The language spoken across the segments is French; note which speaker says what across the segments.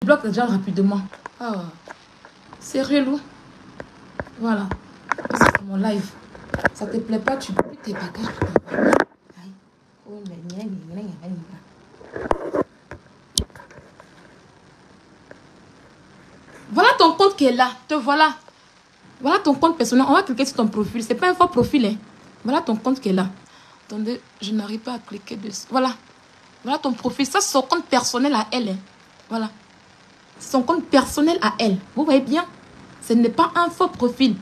Speaker 1: bloques les gens rapidement. Oh, c'est relou. Voilà. C'est mon live. Ça te plaît pas, tu peux tes bagages. Voilà ton compte qui est là. Te voilà. Voilà ton compte personnel. On va cliquer sur ton profil. C'est pas un faux profil. Hein. Voilà ton compte qui est là. Attendez, je n'arrive pas à cliquer dessus. Voilà. Voilà ton profil. Ça, c'est son compte personnel à elle. Hein. Voilà. C'est son compte personnel à elle. Vous voyez bien? Ce n'est pas un faux profil.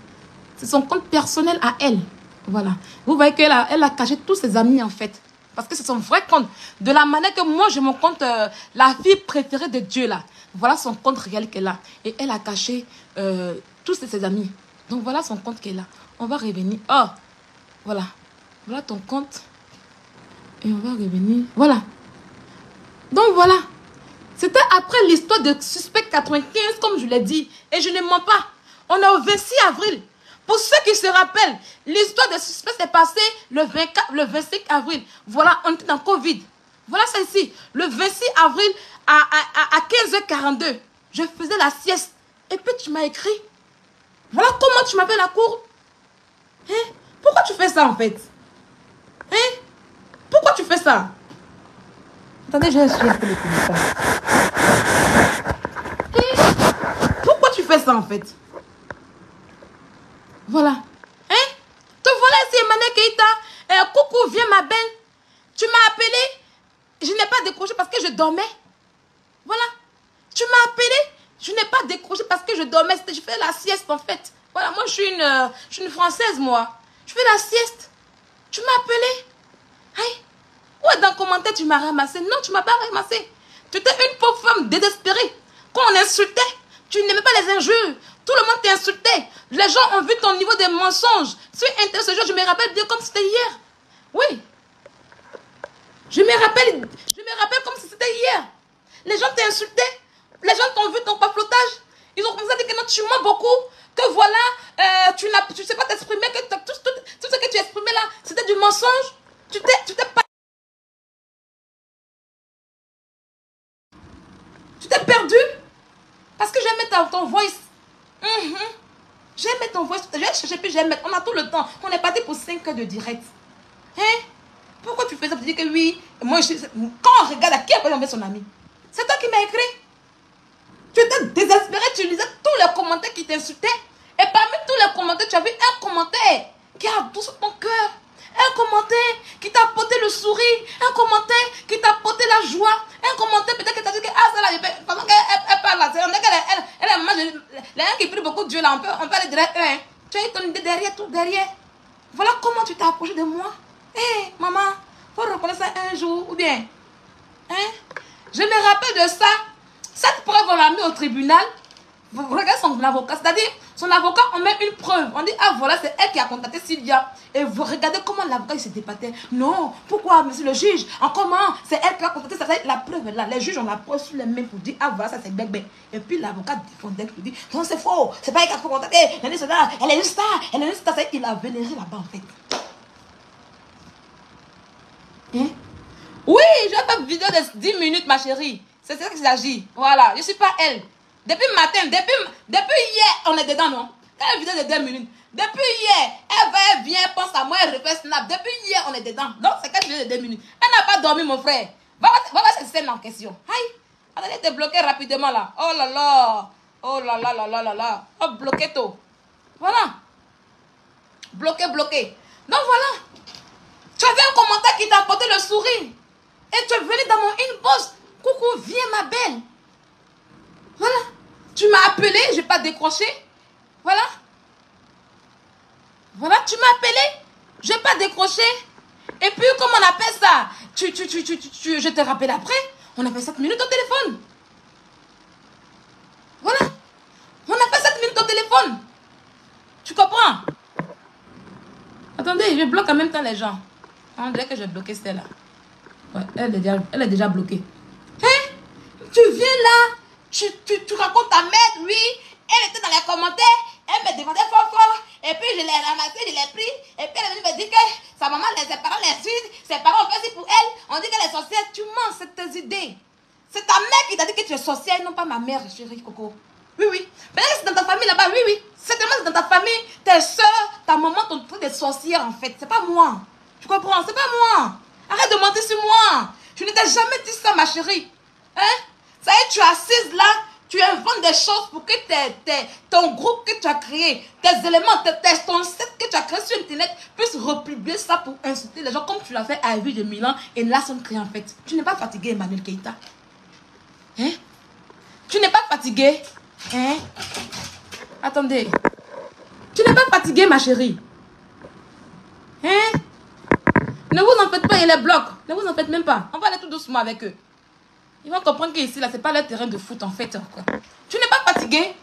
Speaker 1: C'est son compte personnel à elle. Voilà. Vous voyez qu'elle a caché tous ses amis en fait. Parce que c'est son vrai compte. De la manière que moi, je me compte la fille préférée de Dieu là. Voilà son compte réel qu'elle a. Et elle a caché tous ses amis. Donc voilà son compte qu'elle a. On va revenir. Oh, voilà. Voilà ton compte. Et on va revenir. Voilà. Donc voilà. C'était après l'histoire de Suspect 95, comme je l'ai dit. Et je ne mens pas. On est au 26 avril. Pour ceux qui se rappellent, l'histoire de Suspect s'est passée le 25 avril. Voilà, on était dans Covid. Voilà celle-ci. Le 26 avril à 15h42. Je faisais la sieste. Et puis tu m'as écrit. Voilà comment tu m'appelles la cour. Hein? Pourquoi tu fais ça en fait? Hein? Pourquoi tu fais ça? Attendez, je vais suivre un peu les commentaires. Pourquoi tu fais ça en fait? Voilà. Hein? Te voilà ici, Emmanuel Keïta. Coucou, viens ma belle. Tu m'as appelé. Je n'ai pas décroché parce que je dormais. Voilà. Tu m'as appelé. Je n'ai pas décroché parce que je dormais. Je fais la sieste en fait. Voilà, moi je suis une Française moi. Je fais la sieste. Tu m'as appelé. Aïe. Ouais, dans le commentaire, tu m'as ramassé. Non, tu ne m'as pas ramassé. Tu étais une pauvre femme désespérée. Quand on insultait, tu n'aimais pas les injures. Tout le monde t'insultait. Les gens ont vu ton niveau de mensonges. Sur Internet, ce jour, je me rappelle bien comme c'était hier. Oui. Je me rappelle comme si c'était hier. Les gens t'insultaient. Les gens t'ont vu ton paflotage. Ils ont commencé à dire que non, tu mens beaucoup. Que voilà, tu ne sais pas t'exprimer. Que tout ce que tu exprimais là, c'était du mensonge. Tu t'es pas. Tu t'es perdu. Parce que j'aimais ton voice. J'aimais ton voice. J'ai cherché puis j'aime. On a tout le temps. On est parti pour 5 heures de direct. Hein? Pourquoi tu fais ça? Tu dis que oui. Moi, quand on regarde à qui a envoyé son ami? C'est toi qui m'as écrit. Tu étais désespéré. Tu lisais tous les commentaires qui t'insultaient. Et parmi tous les commentaires, tu as vu un commentaire qui a douce ton cœur. Un commentaire qui t'a apporté le sourire. Un commentaire qui t'a apporté la joie. Un commentaire peut-être que tu as dit que ah, ça là, pendant qu'elle parle là, elle est maman, les gens qui prient beaucoup de Dieu là, on peut aller dire hein. Tu as eu ton idée derrière, tout derrière. Voilà comment tu t'es approché de moi. Hé, maman, faut reconnaître ça un jour ou bien. Hein? Je me rappelle de ça. Cette preuve, on l'a mis au tribunal. Vous regardez son avocat, c'est-à-dire son avocat, on met une preuve. On dit, ah voilà, c'est elle qui a contacté Sylvia. Et vous regardez comment l'avocat se débattait. Non, pourquoi, monsieur le juge? En comment? C'est elle qui a contacté, ça. La preuve est là. Les juges ont la preuve sur les mains pour dire, ah voilà, ça c'est bébé. Et puis l'avocat défendait pour dire, non, c'est faux, c'est pas elle qui a contacté. Elle est là, elle est juste là, elle est juste là. Il a vénéré là-bas en fait. Hein? Oui, je vais faire une vidéo de 10 minutes, ma chérie. C'est ça qu'il s'agit. Voilà, je ne suis pas elle. Depuis le matin, depuis hier, on est dedans, non? Quand une vidéo de 2 minutes. Depuis hier, elle vient, elle pense à moi, elle refait snap. Depuis hier, on est dedans. Donc, c'est qu'une vidéo de 2 minutes. Elle n'a pas dormi, mon frère. Va voir cette scène en question. Aïe. Attendez, t'es bloqué rapidement là. Oh là là. Oh là là là là là là. Oh, bloqué tout. Voilà. Bloqué. Donc, voilà. Tu avais un commentaire qui t'a apporté le sourire. Et tu es venu dans mon inbox. Coucou, viens ma belle. Voilà. Tu m'as appelé, je n'ai pas décroché. Voilà. Voilà, tu m'as appelé, je n'ai pas décroché. Et puis, comment on appelle ça? Je te rappelle après. On a fait 7 minutes au téléphone. Voilà. On a fait 7 minutes au téléphone. Tu comprends? Attendez, je bloque en même temps les gens. On dirait que j'ai bloqué celle-là. Ouais, elle est déjà bloquée. Hein? Tu viens là, tu racontes ta mère, oui. Elle était dans les commentaires, elle me demandait fort. Et puis je l'ai ramassé, je l'ai pris. Et puis elle est venue me dire que sa maman, ses parents l'insultent. Ses parents ont fait ci pour elle. On dit qu'elle est sorcière. Tu mens, c'est tes idées. C'est ta mère qui t'a dit que tu es sorcière, non pas ma mère, chérie Coco. Oui, oui. Peut-être que c'est dans ta famille là-bas, oui, oui. Certainement c'est dans ta famille, tes soeurs, ta maman t'ont traité des sorcières en fait. C'est pas moi. Tu comprends? C'est pas moi. Arrête de mentir sur moi. Je ne t'ai jamais dit ça, ma chérie. Hein? Ça y est, tu es assise là, tu inventes des choses pour que ton groupe que tu as créé, tes éléments, ton site que tu as créé sur Internet puisse republier ça pour insulter les gens comme tu l'as fait à Ville de Milan et Nasson Cré en fait. Tu n'es pas fatigué, Emmanuel Keita? Hein? Tu n'es pas fatigué? Hein? Attendez. Tu n'es pas fatigué, ma chérie? Hein? Ne vous en faites pas, il les bloque. Ne vous en faites même pas. On va aller tout doucement avec eux. Ils vont comprendre qu'ici, là, c'est pas leur terrain de foot, en fait. Quoi. Tu n'es pas fatigué?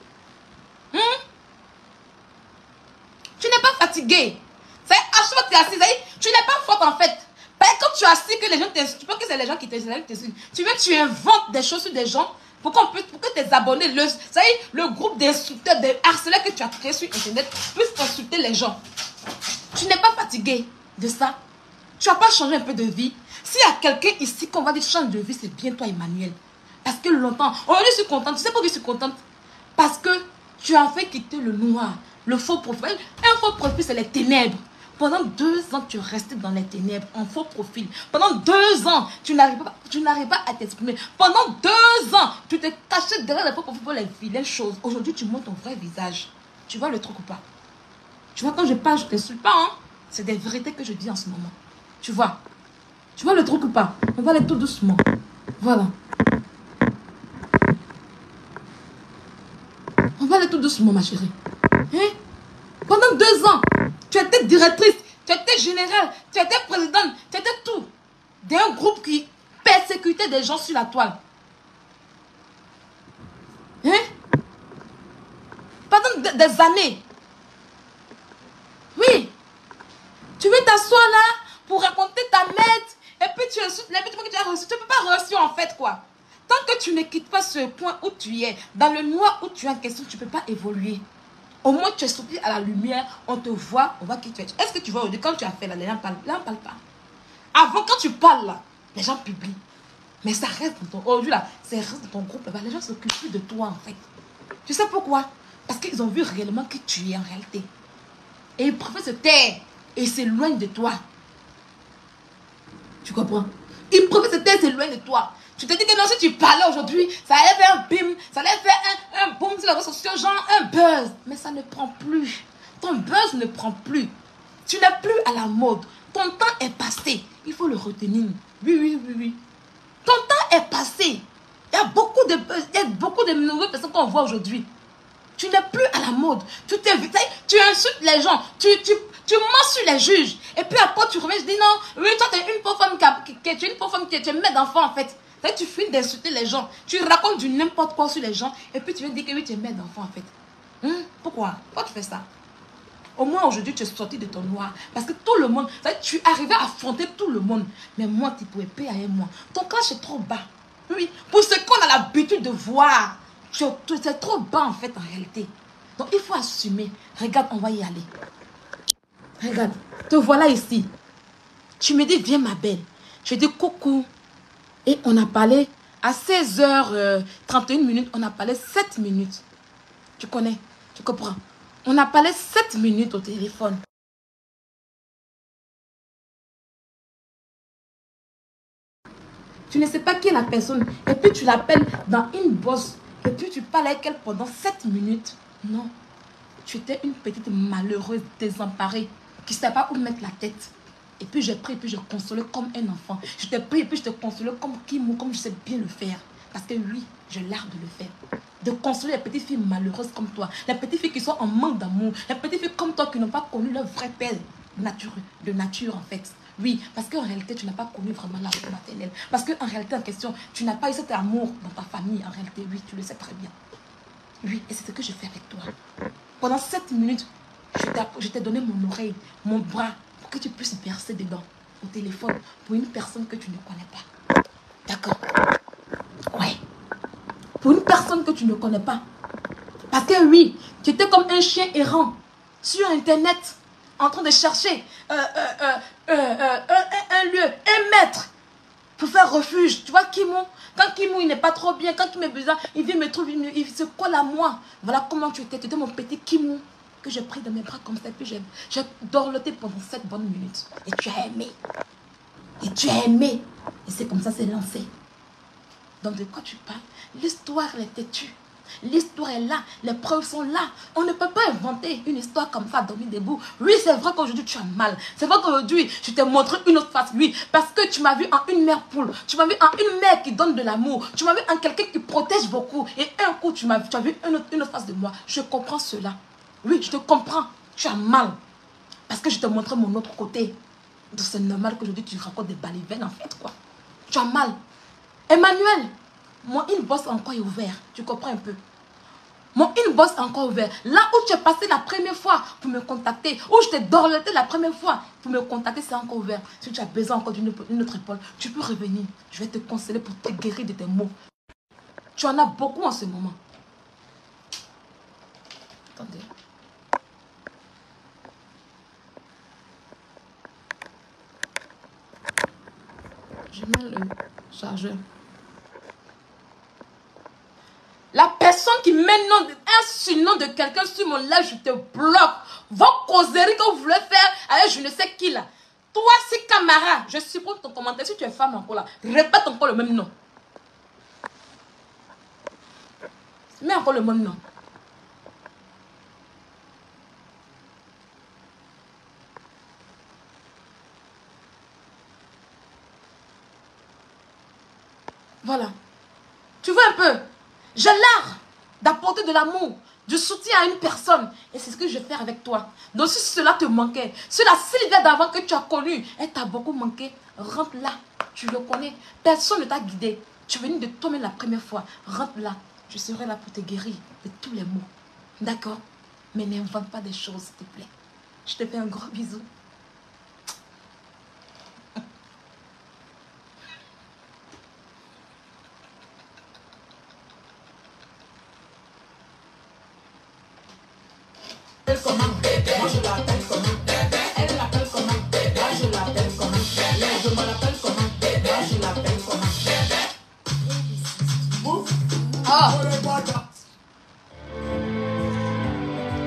Speaker 1: Tu n'es pas fatigué? Ça y est, à chaque fois que tu es assis, tu n'es pas forte, en fait. Parce que quand tu es assis, que les gens t'insultent, tu penses que c'est les gens qui t'insultent. Tu inventes des choses sur des gens pour que tes abonnés, le groupe d'insulteurs, des harceleurs que tu as créé sur Internet puissent insulter les gens. Tu n'es pas fatigué de ça? Tu n'as pas changé un peu de vie? S'il y a quelqu'un ici qu'on va dire change de vie, c'est bien toi, Emmanuel. Parce que longtemps, aujourd'hui je suis contente. Tu sais pourquoi je suis contente? Parce que tu as fait quitter le noir, le faux profil. Un faux profil, c'est les ténèbres. Pendant 2 ans, tu restais dans les ténèbres, en faux profil. Pendant 2 ans, tu n'arrives pas à t'exprimer. Pendant 2 ans, tu te cachais derrière les faux profils pour les vilaines choses. Aujourd'hui, tu montres ton vrai visage. Tu vois le truc ou pas? Tu vois, quand je parle, je ne t'insulte pas. Hein? C'est des vérités que je dis en ce moment. Tu vois? Tu vois le truc ou pas? On va aller tout doucement. Voilà. On va aller tout doucement, ma chérie. Hein? Pendant 2 ans, tu étais directrice, tu étais générale, tu étais présidente, tu étais tout. D'un groupe qui persécutait des gens sur la toile. Hein? Pendant des années. Oui. Tu veux t'asseoir là pour raconter ta merde et puis tu insultes les que tu as reçu. Tu ne peux pas reçu en fait quoi. Tant que tu ne quittes pas ce point où tu es, dans le noir où tu es en question, tu ne peux pas évoluer. Au moins tu es sorti à la lumière, on te voit, on voit qui tu es. Est-ce que tu vois aujourd'hui quand tu as fait là, les gens parlent, là on parle pas. Avant quand tu parles là, les gens publient. Mais ça reste dans ton, aujourd'hui là, ça reste dans ton groupe là, les gens s'occupent plus de toi en fait. Tu sais pourquoi? Parce qu'ils ont vu réellement qui tu es en réalité. Et ils préfèrent se taire et s'éloignent de toi. Tu comprends? Ils préfèrent se taire et s'éloignent de toi. Tu te dis que non, si tu parlais aujourd'hui, ça allait faire un bim, ça allait faire un boom sur les réseaux sociaux, genre un buzz. Mais ça ne prend plus. Ton buzz ne prend plus. Tu n'es plus à la mode. Ton temps est passé. Il faut le retenir. Oui, oui, oui, oui. Ton temps est passé. Il y a beaucoup de nouvelles personnes qu'on voit aujourd'hui. Tu n'es plus à la mode. Tu insultes les gens. Tu mens sur les juges. Et puis après, tu reviens, je dis non, oui, toi, tu es une pauvre femme tu es une pauvre femme qui est mère d'enfant, en fait. Tu finis d'insulter les gens. Tu racontes du n'importe quoi sur les gens. Et puis, tu viens dire que oui, tu es mère d'enfant, en fait. Pourquoi? Pourquoi tu fais ça? Au moins, aujourd'hui, tu es sorti de ton noir. Parce que tout le monde, tu arrivais à affronter tout le monde. Mais moi, tu pouvais payer avec moi. Ton clash est trop bas. Oui, pour ce qu'on a l'habitude de voir. C'est trop bas, en fait, en réalité. Donc, il faut assumer. Regarde, on va y aller. Regarde, te voilà ici. Tu me dis, viens ma belle. Je dis coucou. Et on a parlé à 16h31, on a parlé 7 minutes. Tu connais, tu comprends. On a parlé 7 minutes au téléphone. Tu ne sais pas qui est la personne. Et puis tu l'appelles dans une bosse. Et puis tu parles avec elle pendant 7 minutes. Non. Tu étais une petite malheureuse désemparée qui ne savait pas où mettre la tête. Et puis j'ai pris et puis je consolais comme un enfant. Je t'ai pris et puis je te consolais comme je sais bien le faire. Parce que oui, j'ai l'art de le faire. De consoler les petites filles malheureuses comme toi. Les petites filles qui sont en manque d'amour. Les petites filles comme toi qui n'ont pas connu leur vrai père de nature en fait. Oui, parce qu'en réalité, tu n'as pas connu vraiment l'amour maternel. Parce qu'en réalité, en question, tu n'as pas eu cet amour dans ta famille. En réalité, oui, tu le sais très bien. Oui, et c'est ce que je fais avec toi. Pendant 7 minutes, je t'ai donné mon oreille, mon bras, pour que tu puisses verser dedans, au téléphone, pour une personne que tu ne connais pas. D'accord? Ouais. Pour une personne que tu ne connais pas. Parce que oui, tu étais comme un chien errant sur Internet, en train de chercher un lieu, un maître, pour faire refuge. Tu vois, Kimon, Quand Kimou, il n'est pas trop bien, quand il me besoin, il vient me trouver, il se colle à moi. Voilà comment tu étais mon petit Kimou, que j'ai pris dans mes bras comme ça, puis j'ai dorloté pendant 7 bonnes minutes. Et tu as aimé. Et tu as aimé. Et c'est comme ça, c'est lancé. Donc de quoi tu parles? L'histoire, elle est têtue. L'histoire est là, les preuves sont là. On ne peut pas inventer une histoire comme ça, dormir debout. Oui, c'est vrai qu'aujourd'hui tu as mal. C'est vrai qu'aujourd'hui je t'ai montré une autre face. Oui, parce que tu m'as vu en une mère poule. Tu m'as vu en une mère qui donne de l'amour. Tu m'as vu en quelqu'un qui protège beaucoup. Et un coup, tu as vu une autre face de moi. Je comprends cela. Oui, je te comprends. Tu as mal. Parce que je te montre mon autre côté. Donc c'est normal qu'aujourd'hui tu racontes des balivernes en fait, quoi. Tu as mal. Emmanuel, mon inbox encore est ouvert. Tu comprends un peu? Mon inbox est encore ouvert. Là où tu es passé la première fois pour me contacter, où je t'ai dorloté la première fois pour me contacter, c'est encore ouvert. Si tu as besoin encore d'une autre épaule, tu peux revenir. Je vais te conseiller pour te guérir de tes maux. Tu en as beaucoup en ce moment. Attendez. Je mets le chargeur. La personne qui met un surnom de quelqu'un sur mon live, je te bloque. Vos causeries que vous voulez faire avec je ne sais qui là. Toi, si camarade, je supprime ton commentaire. Si tu es femme encore là, répète encore le même nom. Mets encore le même nom. Voilà. Tu vois un peu? J'ai l'art d'apporter de l'amour, du soutien à une personne. Et c'est ce que je vais faire avec toi. Donc si cela te manquait, si la Sylvia d'avant que tu as connue, elle t'a beaucoup manqué, rentre là. Tu le connais. Personne ne t'a guidé. Tu es venu de toi-même la première fois. Rentre là. Je serai là pour te guérir de tous les maux. D'accord? Mais n'invente pas des choses, s'il te plaît. Je te fais un gros bisou.
Speaker 2: Comment? Moi je l'appelle comment? Elle l'appelle comment? Moi je l'appelle comment? Je me l'appelle comment? Moi je l'appelle comment?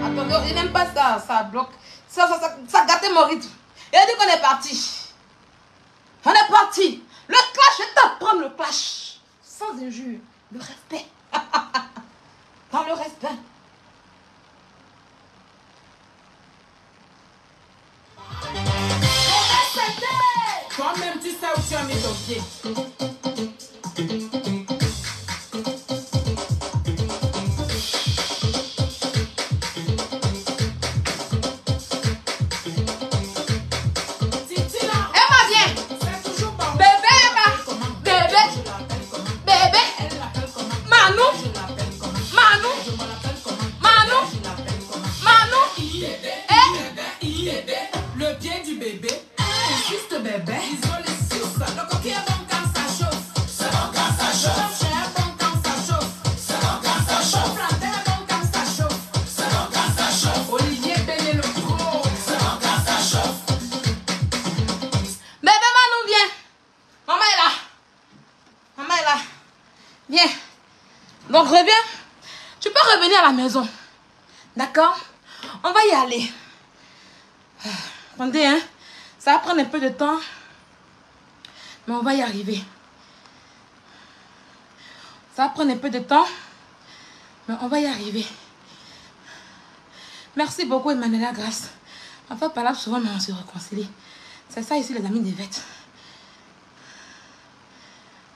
Speaker 1: Attendez, il n'aime pas ça, ça bloque. Ça gâte mon rythme. Il a dit qu'on est parti. On est parti. Le clash, je vais t'apprendre le clash. Sans injure, le respect. Dans le respect.
Speaker 2: Toi-même, tu sais où tu as mis ton pied.
Speaker 1: Emma, viens. Bébé, Emma. Bébé. Bébé. Manou. Manou. Manou. Manou.
Speaker 2: Le pied du bébé. Juste bébé. Isolé sur ça. Le coquille est bon quand ça chauffe. C'est bon quand ça chauffe. C'est bon quand ça chauffe. C'est bon quand ça chauffe. Plantain est bon quand ça chauffe. C'est bon quand ça chauffe. Olivier Béné le gros. C'est bon quand ça chauffe.
Speaker 1: Bébé, Manou, viens. Maman est là. Maman est là. Viens. Donc, reviens. Tu peux revenir à la maison. D'accord? On va y aller. Attendez, hein. Ça va prendre un peu de temps. Mais on va y arriver. Ça va prendre un peu de temps. Mais on va y arriver. Merci beaucoup, Emmanuela Grâce. On fait parler souvent, mais on se réconcilie. C'est ça ici, les amis des vêtements.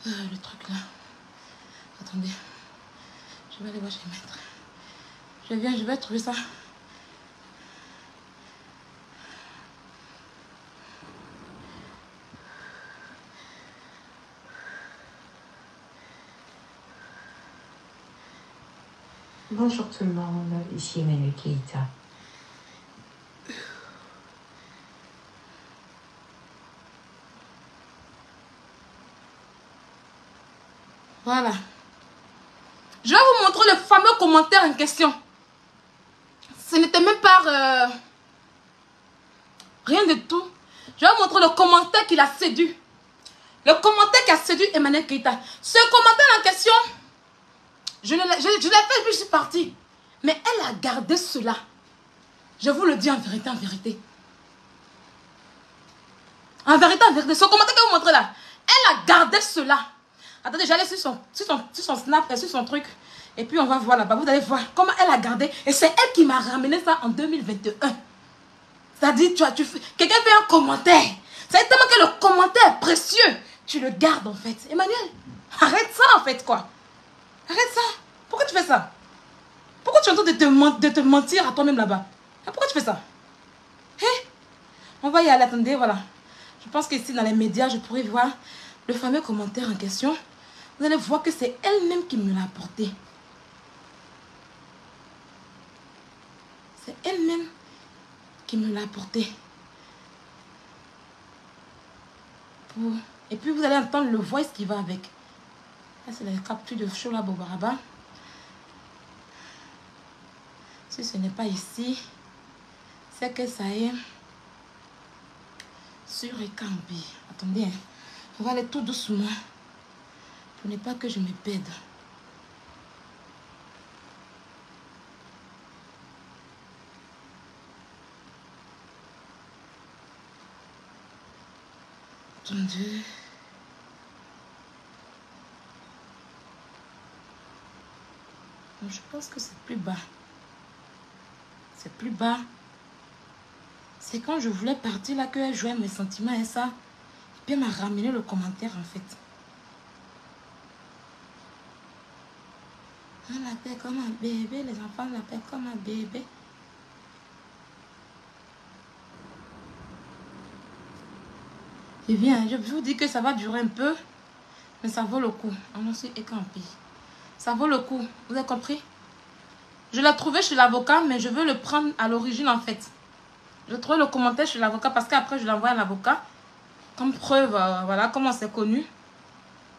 Speaker 1: Le truc là. Attendez. Je vais aller voir chez le maître. Je viens, je vais trouver ça.
Speaker 3: Bonjour tout le monde, ici Emmanuel Keita.
Speaker 1: Voilà. Je vais vous montrer le fameux commentaire en question. Ce n'était même pas rien de tout. Je vais vous montrer le commentaire qui l'a séduit. Le commentaire qui a séduit Emmanuel Keita. Ce commentaire en question, je l'ai fait, puis je suis partie. Mais elle a gardé cela. Je vous le dis en vérité, en vérité. En vérité, en vérité. Ce commentaire que vous montrez là, elle a gardé cela. Attendez, j'allais sur son snap, sur son truc. Et puis on va voir là-bas. Vous allez voir comment elle a gardé. Et c'est elle qui m'a ramené ça en 2021. C'est-à-dire, quelqu'un fait un commentaire. C'est tellement que le commentaire est précieux. Tu le gardes en fait. Emmanuel, arrête ça en fait quoi. Arrête ça. Pourquoi tu fais ça? Pourquoi tu es en train de te mentir à toi-même là-bas? Pourquoi tu fais ça? Hein? On va y aller, attendez, voilà. Je pense qu'ici dans les médias, je pourrais voir le fameux commentaire en question. Vous allez voir que c'est elle-même qui me l'a apporté. C'est elle-même qui me l'a apporté. Et puis vous allez entendre le voice qui va avec. Là, c'est la capture de Chola Bobaraba. Si ce n'est pas ici, c'est que ça est sur Ekambi. Attendez, hein. On va aller tout doucement pour ne pas que je me perde. Attendez. Je pense que c'est plus bas. C'est plus bas. C'est quand je voulais partir là qu'elle jouait mes sentiments et ça. Et puis elle m'a ramené le commentaire en fait. On l'appelle comme un bébé. Les enfants l'appellent comme un bébé. Et bien, je vous dis que ça va durer un peu. Mais ça vaut le coup. On aussi est campé. Ça vaut le coup. Vous avez compris? Je l'ai trouvé chez l'avocat, mais je veux le prendre à l'origine en fait. Je trouve le commentaire chez l'avocat parce qu'après je l'envoie à l'avocat. Comme preuve, voilà comment c'est connu.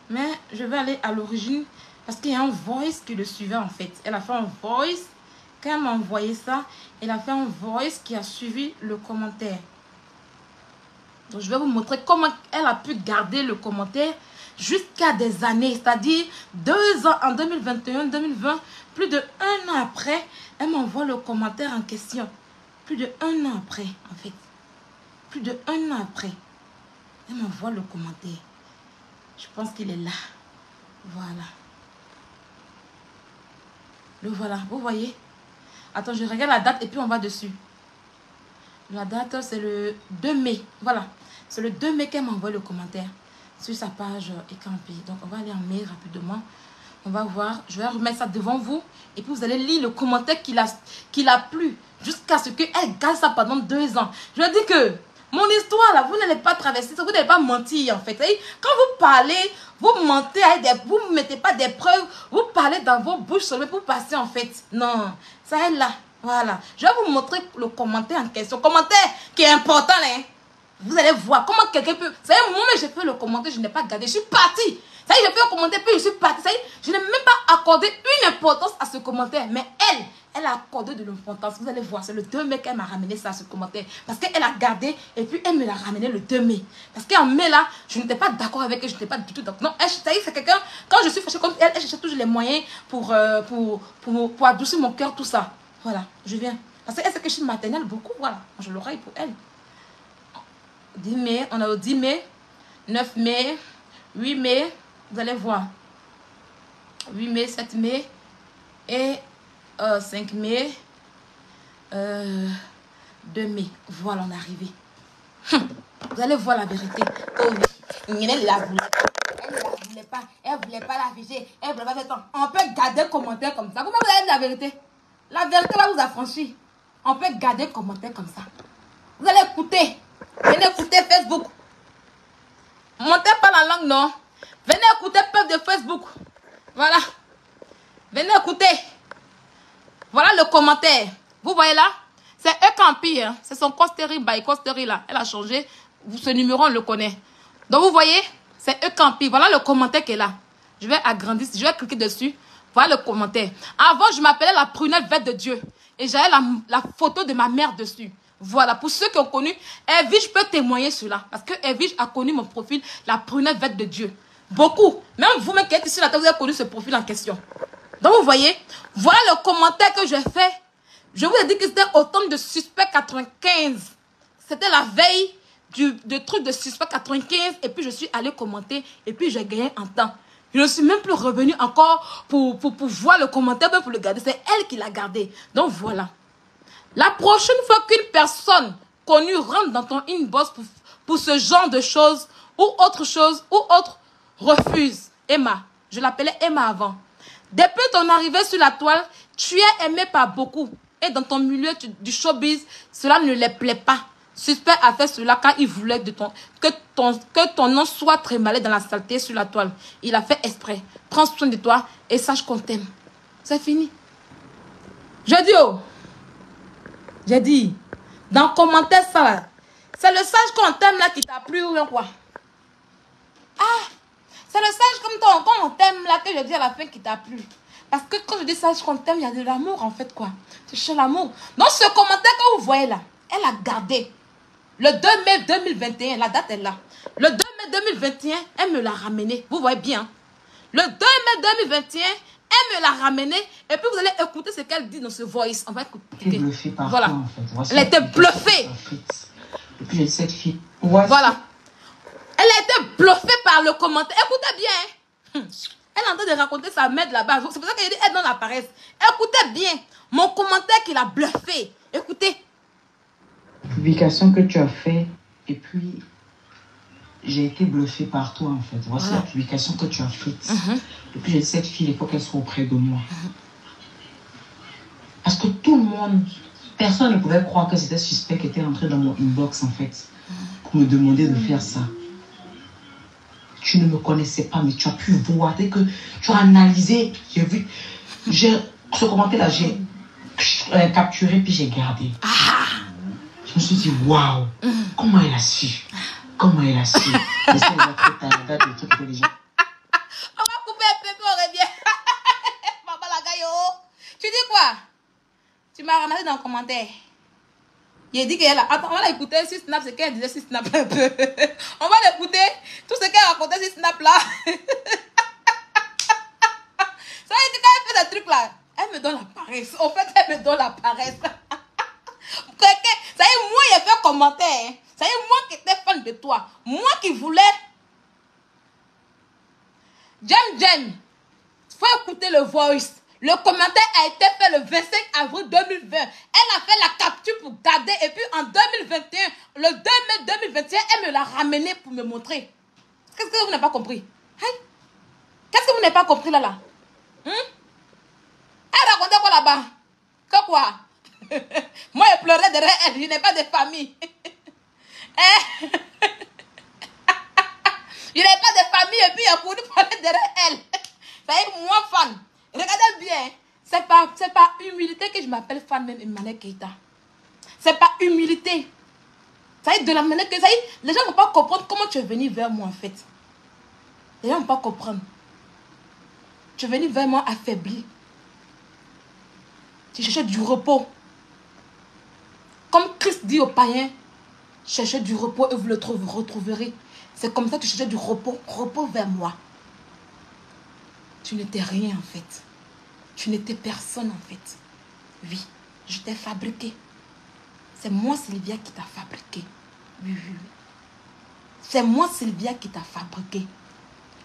Speaker 1: Mais je vais aller à l'origine parce qu'il y a un voice qui le suivait en fait. Elle a fait un voice. Quand elle m'a envoyé ça, elle a fait un voice qui a suivi le commentaire. Donc je vais vous montrer comment elle a pu garder le commentaire jusqu'à des années. C'est-à-dire 2 ans en 2021, 2020, plus de 1 an après, elle m'envoie le commentaire en question. Plus de 1 an après, en fait. Plus de 1 an après, elle m'envoie le commentaire. Je pense qu'il est là. Voilà. Le voilà, vous voyez? Attends, je regarde la date et puis on va dessus. La date, c'est le 2 mai. Voilà. C'est le 2 mai qu'elle m'envoie le commentaire sur sa page Ekampi. Donc, on va aller en mai rapidement. On va voir. Je vais remettre ça devant vous. Et puis, vous allez lire le commentaire qu'il a plu. Jusqu'à ce qu'elle garde ça pendant 2 ans. Je dis que mon histoire, là, vous n'allez pas traverser ça. Vous n'allez pas mentir, en fait. Quand vous parlez, vous mentez, vous ne mettez pas des preuves. Vous parlez dans vos bouches seulement pour passer, en fait. Non. Ça est là. Voilà. Je vais vous montrer le commentaire en question. Commentaire qui est important, là. Hein. Vous allez voir comment quelqu'un peut... Ça y est, au moment où j'ai fait le commentaire, je n'ai pas gardé. Je suis partie. Ça y est, j'ai fait un commentaire, puis je suis partie. Ça y est, je n'ai même pas accordé une importance à ce commentaire. Mais elle a accordé de l'importance. Vous allez voir, c'est le 2 mai qu'elle m'a ramené ça, ce commentaire. Parce qu'elle a gardé et puis elle me l'a ramené le 2 mai. Parce qu'en mai, là, je n'étais pas d'accord avec elle. Je n'étais pas du tout d'accord. Non, ça y est, c'est quelqu'un... Quand je suis fâchée comme elle, elle cherche toujours les moyens pour adoucir mon cœur, tout ça. Voilà, je viens. Parce qu'elle sait que je suis maternelle beaucoup. Voilà, je l'oreille pour elle. 10 mai, on a au 10 mai, 9 mai, 8 mai, vous allez voir. 8 mai, 7 mai et 5 mai, 2 mai. Voilà, on est arrivé. Vous allez voir la vérité. Elle ne la voulait pas. Elle ne voulait pas l'afficher. Elle ne voulait pas faire temps. On peut garder un commentaire comme ça. Comment vous avez dit la vérité? La vérité va vous affranchir. On peut garder un commentaire comme ça. Vous allez écouter. Venez écouter Facebook. Montez pas la langue, non. Venez écouter peuple de Facebook. Voilà. Venez écouter. Voilà le commentaire. Vous voyez là? C'est Ekampi. Hein? C'est son Costeri by Costeri là. Elle a changé. Ce numéro, on le connaît. Donc vous voyez? C'est Ekampi. Voilà le commentaire qui est là. Je vais agrandir. Je vais cliquer dessus. Voilà le commentaire. Avant, je m'appelais la prunelle verte de Dieu. Et j'avais la photo de ma mère dessus. Voilà, pour ceux qui ont connu, Evige peut témoigner cela. Parce que Evige a connu mon profil, la première vête de Dieu. Beaucoup. Même vous-même qui êtes ici, là, vous avez connu ce profil en question. Donc, vous voyez, voilà le commentaire que j'ai fait. Je vous ai dit que c'était au temps de Suspect 95. C'était la veille du truc de Suspect 95. Et puis, je suis allée commenter. Et puis, j'ai gagné en temps. Je ne suis même plus revenue encore pour voir le commentaire, même pour le garder. C'est elle qui l'a gardé. Donc, voilà. La prochaine fois qu'une personne connue rentre dans ton inbox pour ce genre de choses, ou autre chose, ou autre, refuse. Emma, je l'appelais Emma avant. Depuis ton arrivée sur la toile, tu es aimé par beaucoup. Et dans ton milieu du showbiz, cela ne les plaît pas. Suspect a fait cela quand il voulait que ton nom soit trémalé dans la saleté sur la toile. Il a fait exprès. Prends soin de toi et sache qu'on t'aime. C'est fini. Je dis oh. J'ai dit, dans le commentaire, ça là, c'est le sage qu'on t'aime là qui t'a plu ou bien quoi? Ah, c'est le sage comme toi, quand on t'aime là que je dis à la fin qui t'a plu. Parce que quand je dis sage qu'on t'aime, il y a de l'amour en fait quoi. Tu cherches l'amour. Donc ce commentaire que vous voyez là, elle a gardé. Le 2 mai 2021, la date est là. Le 2 mai 2021, elle me l'a ramené. Vous voyez bien. Le 2 mai 2021, elle me l'a ramené et puis vous allez écouter ce qu'elle dit dans ce voice. On va écouter.
Speaker 3: Elle est bluffée par
Speaker 1: voilà.
Speaker 3: toi, en fait. Voici
Speaker 1: elle était bluffée.
Speaker 3: Et puis j'ai dit cette fille. Voici.
Speaker 1: Voilà. Elle a été bluffée par le commentaire. Écoutez bien. Elle est en train de raconter sa mère là-bas. C'est pour ça qu'elle dit elle donne la paresse. Écoutez bien. Mon commentaire qui l'a bluffé. Écoutez.
Speaker 3: Publication que tu as fait et puis j'ai été bluffée par toi en fait. Voici
Speaker 1: voilà.
Speaker 3: La publication que tu as faite. Et puis j'ai dit cette fille, il faut qu'elle soit auprès de moi. Parce que tout le monde, personne ne pouvait croire que c'était Suspect qui était entré dans mon inbox en fait. Pour me demander de faire ça. Tu ne me connaissais pas, mais tu as pu voir, dès que tu as analysé, j'ai vu, ce commentaire-là, j'ai capturé puis j'ai gardé. Je me suis dit, waouh, comment elle a su? Comment elle a su? Mais ça, elle va trop tard, des trucs intelligents.
Speaker 1: On va couper un peu, puis on revient. Maman la gaille, tu dis quoi? Tu m'as ramassé dans le commentaire. Il a dit qu'elle a... Attends, on va l'écouter sur Snap, ce qu'elle disait sur Snap un peu. On va l'écouter, tout ce qu'elle racontait sur Snap là. Ça veut dire quand elle fait des trucs là, elle me donne la paresse. En fait, elle me donne la paresse. Ça y est, moi, il a fait commentaire. Ça y est, moi qui étais fan de toi. Moi qui voulais... Jem, faut écouter le voice. Le commentaire a été fait le 25 avril 2020. Elle a fait la capture pour garder. Et puis en 2021, le 2 mai 2021, elle me l'a ramené pour me montrer. Qu'est-ce que vous n'avez pas compris? Hein? Qu'est-ce que vous n'avez pas compris là? Elle racontait quoi là-bas? Que quoi? Moi, je pleurais derrière elle. Je n'ai pas de famille. Je n'ai pas de famille et puis il a voulu parler derrière elle. Ça y est, moi, fan. Regardez bien. C'est pas humilité que je m'appelle fan même Emmanuel Keita. C'est pas humilité. Ça y est, de la manière que ça y est, les gens ne vont pas comprendre comment tu es venu vers moi en fait. Les gens ne vont pas comprendre. Tu es venu vers moi affaibli. Tu cherchais du repos. Comme Christ dit aux païens, cherchez du repos et vous le retrouverez. C'est comme ça que tu cherchais du repos, repos vers moi. Tu n'étais rien en fait. Tu n'étais personne en fait. Oui, je t'ai fabriqué. C'est moi Sylvia qui t'a fabriqué. Oui. C'est moi Sylvia qui t'a fabriqué.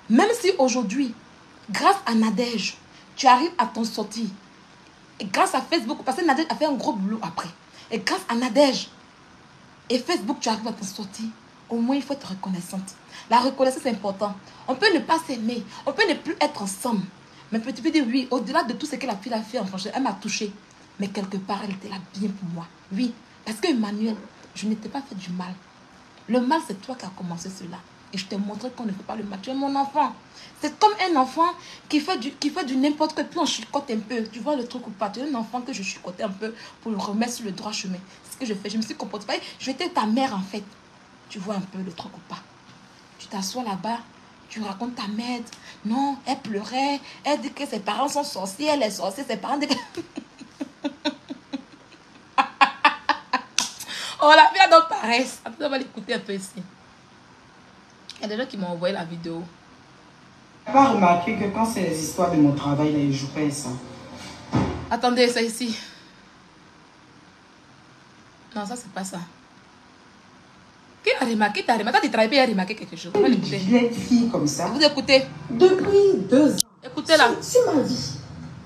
Speaker 1: Même si aujourd'hui, grâce à Nadège, tu arrives à ton sortie. Et grâce à Facebook, parce que Nadège a fait un gros boulot après. Et grâce à Nadège et Facebook, tu arrives à ton sortie. Au moins, il faut être reconnaissante. La reconnaissance, c'est important. On peut ne pas s'aimer. On peut ne plus être ensemble. Mais tu peux dire oui, au-delà de tout ce que la fille a fait en franchise, elle m'a touché. Mais quelque part, elle était là bien pour moi. Oui, parce que Emmanuel, je n'étais pas fait du mal. Le mal, c'est toi qui as commencé cela. Et je t'ai montré qu'on ne fait pas le mal. Tu es mon enfant. C'est comme un enfant qui fait du n'importe quoi. Puis on chicote un peu. Tu vois le truc ou pas? Tu es un enfant que je chicotais un peu pour le remettre sur le droit chemin. C'est ce que je fais. Je me suis comportée. Je étais ta mère en fait. Tu vois un peu le truc ou pas? Tu t'assois là-bas. Tu racontes ta mère. Non, elle pleurait. Elle dit que ses parents sont sorciers. Elle est sorcière. Ses parents disent que... Oh, la fille a donc paresse. Attends, on va l'écouter un peu ici. Il y a des gens qui m'ont envoyé la vidéo.
Speaker 4: Je n'ai pas remarqué que quand c'est les histoires de mon travail, là, je joue pas ça.
Speaker 1: Attendez, c'est ici. Non, ça, c'est pas ça. Qui a remarqué? T'as remarqué? Quand tu travailles, il a remarqué quelque chose. On va l'écouter.
Speaker 4: Une fille comme ça.
Speaker 1: Vous écoutez?
Speaker 4: Depuis 2 ans.
Speaker 1: Écoutez là.
Speaker 4: Sur ma vie.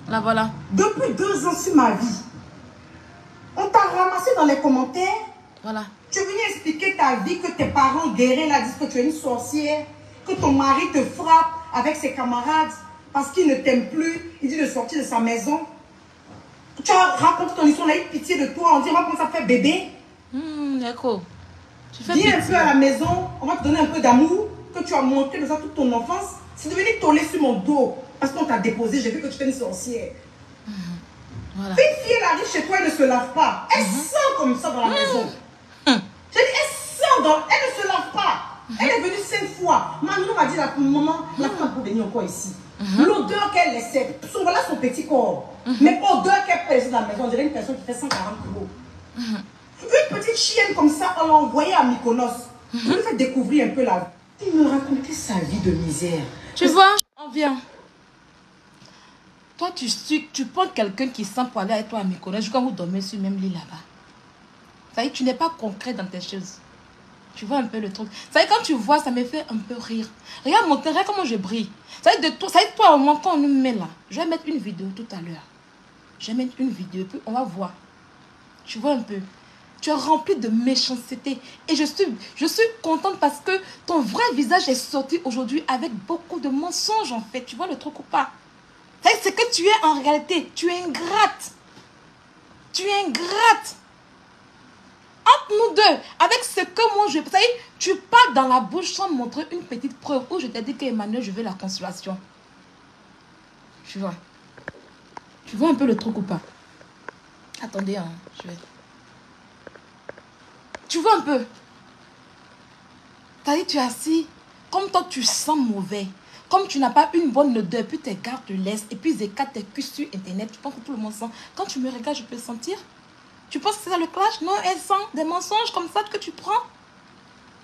Speaker 1: Là, voilà.
Speaker 4: Depuis 2 ans sur ma vie. On t'a ramassé dans les commentaires.
Speaker 1: Voilà.
Speaker 4: Tu es venu expliquer ta vie, que tes parents guéris là, disent que tu es une sorcière, que ton mari te frappe avec ses camarades parce qu'il ne t'aime plus. Il dit de sortir de sa maison. Tu as raconté ton histoire, on a eu pitié de toi. On dit, on va commencer à faire bébé.
Speaker 1: D'accord. Tu fais
Speaker 4: Viens un
Speaker 1: pitié.
Speaker 4: peu à la maison, on va te donner un peu d'amour que tu as montré de ça toute ton enfance. C'est devenu toller sur mon dos parce qu'on t'a déposé. J'ai vu que tu es une sorcière.
Speaker 1: Voilà.
Speaker 4: Une fille, elle arrive chez toi, elle ne se lave pas. Elle sent comme ça dans la maison. J'ai dit, elle sent dans... Elle ne se lave pas. Elle est venue 5 fois. Maman m'a dit, maman, la femme peut venir encore ici. L'odeur qu'elle laissait, voilà son petit corps. Mais l'odeur qu'elle peut laisser dans la maison, on dirait une personne qui fait 140 kilos. Une petite chienne comme ça, on l'a envoyée à Mykonos. On lui fait découvrir un peu la vie. Il me racontait sa vie de misère.
Speaker 1: Tu vois, on vient. Toi, tu prends quelqu'un qui sent pour aller avec toi à Mykonos, quand vous dormez sur le même lit là-bas. Ça y est, tu n'es pas concret dans tes choses. Tu vois un peu le truc. Ça y est, quand tu vois, ça me fait un peu rire. Regarde mon terrain, comment je brille. Ça y est, toi, au moins, quand on nous met là, je vais mettre une vidéo tout à l'heure. Je vais mettre une vidéo, puis on va voir. Tu vois un peu. Tu es rempli de méchanceté. Et je suis contente parce que ton vrai visage est sorti aujourd'hui avec beaucoup de mensonges, en fait. Tu vois le truc ou pas? C'est que tu es en réalité. Tu es ingrate. Tu es ingrate. Entre nous deux, avec ce que moi je... Ça y est, tu parles dans la bouche sans montrer une petite preuve où je t'ai dit qu'Emmanuel, je veux la consolation. Tu vois? Tu vois un peu le truc ou pas? Attendez, hein, je vais... Tu vois un peu? T'as dit, tu es assis. Comme toi, tu sens mauvais. Comme tu n'as pas une bonne odeur, puis tes gardes te laissent, et puis ils écartent tes cuisses sur Internet, tu penses que tout le monde sent. Quand tu me regardes, je peux sentir. Tu penses que c'est ça le clash? Non, elle sent des mensonges comme ça que tu prends.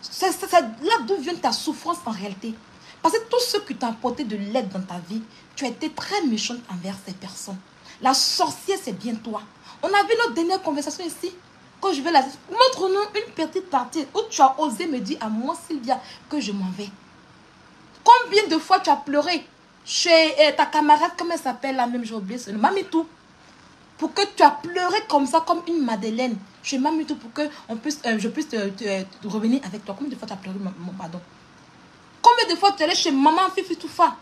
Speaker 1: C'est là d'où vient ta souffrance en réalité. Parce que tous ceux qui t'ont apporté de l'aide dans ta vie, tu as été très méchante envers ces personnes. La sorcière, c'est bien toi. On a vu notre dernière conversation ici. Quand je vais la... Montre-nous une petite partie où tu as osé me dire à moi, Sylvia, que je m'en vais. Combien de fois tu as pleuré chez ta camarade, comment elle s'appelle la même, j'ai oublié ce nom, Mamitou. Pour que tu as pleuré comme ça, comme une Madeleine. Chez Mamitou, pour que je puisse te revenir avec toi. Combien de fois tu as pleuré, mon pardon? Combien de fois tu es allé chez maman Fifi Toufa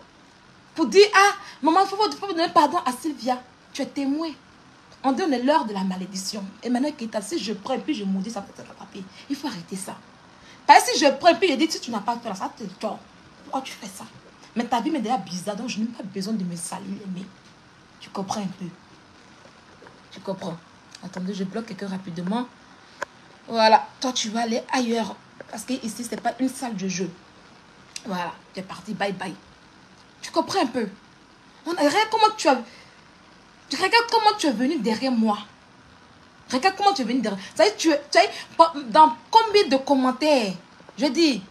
Speaker 1: pour dire, ah, maman, il faut donner pardon à Sylvia. Tu es témoin. On dit, on est l'heure de la malédiction. Et maintenant, si je prends et puis je maudis, ça peut être papier. Il faut arrêter ça. Parce que si je prends et puis je dis, si tu n'as pas fait ça, tu es tort. Pourquoi tu fais ça? Mais ta vie m'est déjà bizarre, donc je n'ai pas besoin de me salir les mains. Tu comprends un peu? Tu comprends? Attendez, je bloque quelqu'un rapidement. Voilà. Toi, tu vas aller ailleurs. Parce que ici, ce n'est pas une salle de jeu. Voilà. Tu es parti. Bye bye. Tu comprends un peu? Regarde comment tu as... Regarde comment tu es venu derrière moi. Regarde comment tu es venu derrière. Ça y est, dans combien de commentaires? Je dis,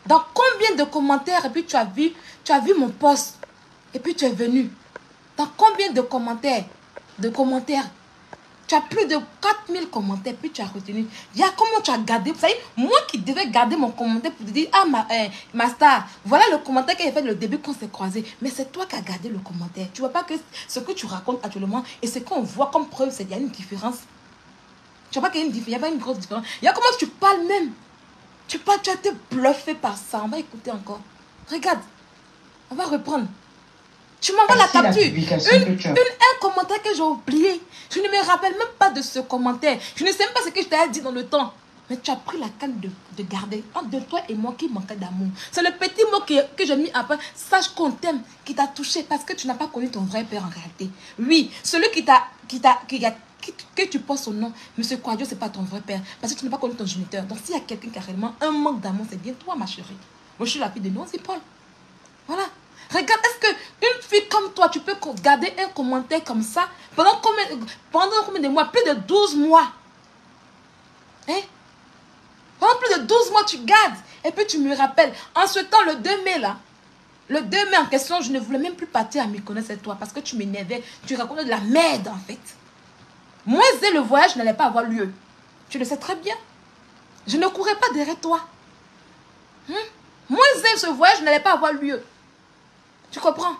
Speaker 1: dans combien de commentaires? Et puis tu as vu mon post. Et puis tu es venu. Dans combien de commentaires? Tu as plus de 4000 commentaires, puis tu as retenu. Il y a comment tu as gardé. Vous savez, moi qui devais garder mon commentaire pour te dire, ah, ma star, voilà le commentaire qu'elle a fait le début quand on s'est croisé. Mais c'est toi qui as gardé le commentaire. Tu vois pas que ce que tu racontes actuellement et ce qu'on voit comme preuve, c'est qu'il y a une différence. Tu vois pas qu'il y a une différence, il n'y a pas une grosse différence. Il y a comment tu parles même. Tu as été bluffé par ça. On va écouter encore. Regarde, on va reprendre. Tu m'envoies la capture. Un commentaire que j'ai oublié. Je ne me rappelle même pas de ce commentaire. Je ne sais même pas ce que je t'ai dit dans le temps. Mais tu as pris la canne de garder. Entre toi et moi qui manquait d'amour. C'est le petit mot que j'ai mis après. Sache qu'on t'aime, qui t'a touché parce que tu n'as pas connu ton vrai père en réalité. Oui, celui que tu penses son nom, M. Kouadio, ce n'est pas ton vrai père. Parce que tu n'as pas connu ton géniteur. Donc s'il y a quelqu'un qui a réellement un manque d'amour, c'est bien toi, ma chérie. Moi, je suis la fille de Nancy Paul. Voilà. Regarde, est-ce qu'une fille comme toi, tu peux garder un commentaire comme ça pendant combien de mois? Plus de 12 mois. Hein? Pendant plus de 12 mois, tu gardes. Et puis tu me rappelles. En ce temps, le 2 mai là, le 2 mai en question, je ne voulais même plus partir à Mykonos avec toi parce que tu m'énervais. Tu racontais de la merde en fait. Moi, le voyage n'allait pas avoir lieu. Tu le sais très bien. Je ne courais pas derrière toi. Moi, ce voyage n'allait pas avoir lieu. Tu comprends?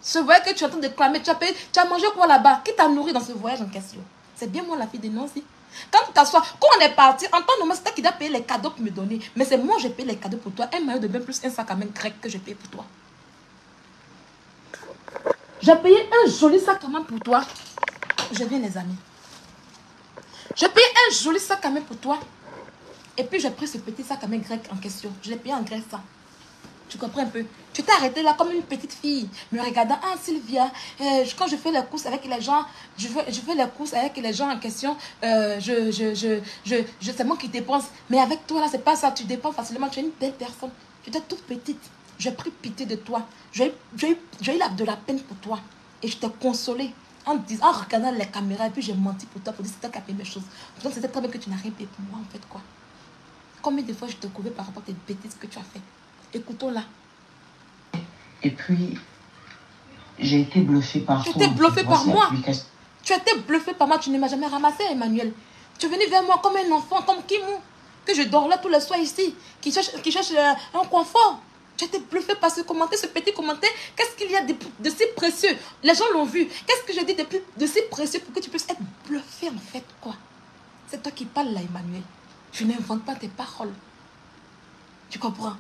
Speaker 1: Ce voyage que tu es en train de clamer, tu as mangé quoi là-bas? Qui t'a nourri dans ce voyage en question? C'est bien moi la fille de Nancy. Quand tu t'assois, quand on est parti, en temps normal, c'est toi qui dois payer les cadeaux pour me donner. Mais c'est moi, j'ai payé les cadeaux pour toi. Un maillot de bain plus un sac à main grec que je paye pour toi. J'ai payé un joli sac à main pour toi. Je viens les amis. J'ai payé un joli sac à main pour toi. Et puis j'ai pris ce petit sac à main grec en question. Je l'ai payé en grec ça. Tu comprends un peu? Tu t'es arrêtée là comme une petite fille, me regardant. Ah Sylvia, quand je fais les courses avec les gens, je fais les courses avec les gens en question, c'est moi qui dépense. Mais avec toi là, c'est pas ça, tu dépenses facilement, tu es une belle personne. Tu étais toute petite. J'ai pris pitié de toi. J'ai eu de la peine pour toi. Et je t'ai consolée en regardant les caméras et puis j'ai menti pour toi pour dire que c'est toi qui as payé mes choses. Donc c'était très bien que tu n'as rien payé pour moi en fait quoi. Combien de fois je te couvais par rapport à tes bêtises que tu as fait? Écoutons-la.
Speaker 3: Et puis, j'ai été bluffée par toi.
Speaker 1: Tu étais bluffée par moi. Tu étais bluffée par moi. Tu ne m'as jamais ramassé, Emmanuel. Tu es venu vers moi comme un enfant, comme Kimou, que je dors là tous les soirs ici, qui cherche un confort. Tu étais bluffée par ce commentaire, ce petit commentaire. Qu'est-ce qu'il y a de si précieux? Les gens l'ont vu. Qu'est-ce que j'ai dit de si précieux pour que tu puisses être bluffée en fait, quoi? C'est toi qui parles là, Emmanuel. Je n'invente pas tes paroles. Tu comprends?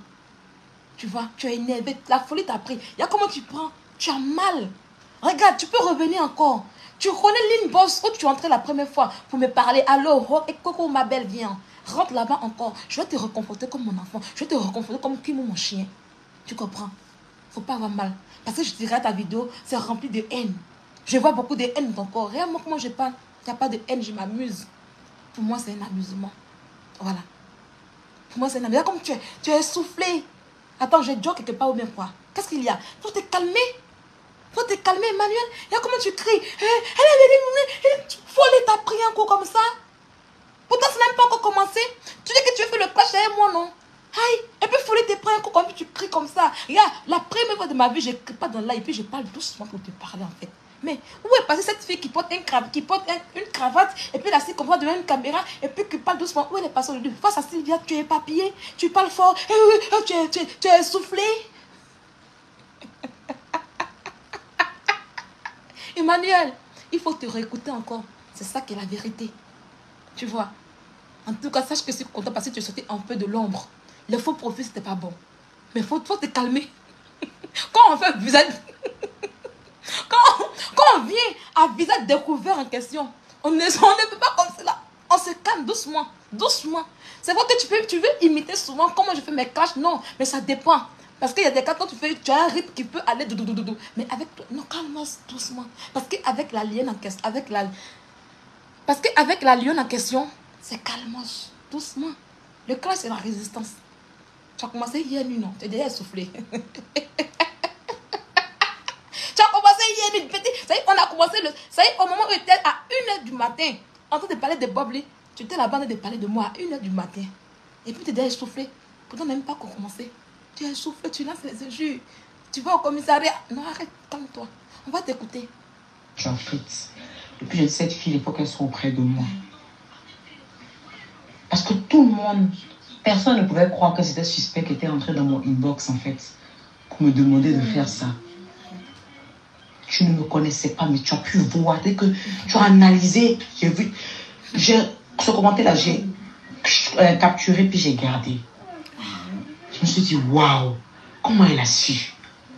Speaker 1: Tu vois, tu es énervé, la folie t'a pris. Il y a comment tu prends? Tu as mal. Regarde, tu peux revenir encore. Tu connais l'inbox où tu es entré la première fois pour me parler. Allô, et Coco, ma belle, viens. Rentre là-bas encore. Je vais te réconforter comme mon enfant. Je vais te réconforter comme Kimou, mon chien. Tu comprends? Faut pas avoir mal. Parce que je dirais ta vidéo, c'est rempli de haine. Je vois beaucoup de haine dans ton corps. Réellement, comment je parle? Il n'y a pas de haine, je m'amuse. Pour moi, c'est un amusement. Voilà. Pour moi, c'est un amusement. Comme tu es essoufflé. Attends, j'ai Joe quelque part ou bien quoi? Qu'est-ce qu'il y a? Faut te calmer. Faut te calmer, Emmanuel. Il y a comment tu cries? Folie t'a pris un coup comme ça. Pourtant, ça n'a même pas encore commencé. Tu dis que tu veux faire le clash avec moi, non? Aïe. Et puis, Folie t'a pris un coup comme tu cries comme ça. Regarde, la première fois de ma vie, je ne crie pas dans l'air et puis je parle doucement pour te parler en fait. Mais où est passée cette fille qui porte une cravate et puis là, c'est comme ça devant une caméra et puis qui parle doucement? Où elle est passée aujourd'hui? Face à Sylvia, tu es éparpillée, tu parles fort, tu es essoufflé. Emmanuel, il faut te réécouter encore. C'est ça qui est la vérité. Tu vois? En tout cas, sache que je suis content parce que tu es sorti un peu de l'ombre. Le faux profil, c'était pas bon. Mais faut te calmer. Quand on fait visage... Quand on vient à visage découvert en question, on ne peut pas comme cela. On se calme doucement. Doucement. C'est vrai que tu veux imiter souvent comment je fais mes clashs. Non, mais ça dépend. Parce qu'il y a des cas quand tu as un rythme qui peut aller doudou. Mais avec toi, non, calme-moi doucement. Parce qu'avec la lionne en question, avec la lionne en question, c'est calme doucement. Le clash, c'est la résistance. Tu as commencé hier nuit, non? Tu es déjà essoufflé. Tu as commencé hier nuit, petit. Ça y est, on a commencé ça y est, au moment où tu étais à 1h du matin, en train de parler de Bobli, tu étais là-bas en train de parler de moi à 1h du matin. Et puis tu es déjà essoufflé. Pourtant, même pas commencé. Tu es essoufflé, tu lances les injures. Tu vas au commissariat. Non, arrête, calme-toi. On va t'écouter.
Speaker 3: En fait. Et puis j'ai dit, cette fille, il faut qu'elle soit auprès de moi. Parce que tout le monde, personne ne pouvait croire que c'était suspect qui était entré dans mon inbox en fait, pour me demander de faire ça. Tu ne me connaissais pas, mais tu as pu voir, dès que tu as analysé, j'ai vu, ce commentaire-là, j'ai capturé puis j'ai gardé. Je me suis dit, waouh, comment elle a su?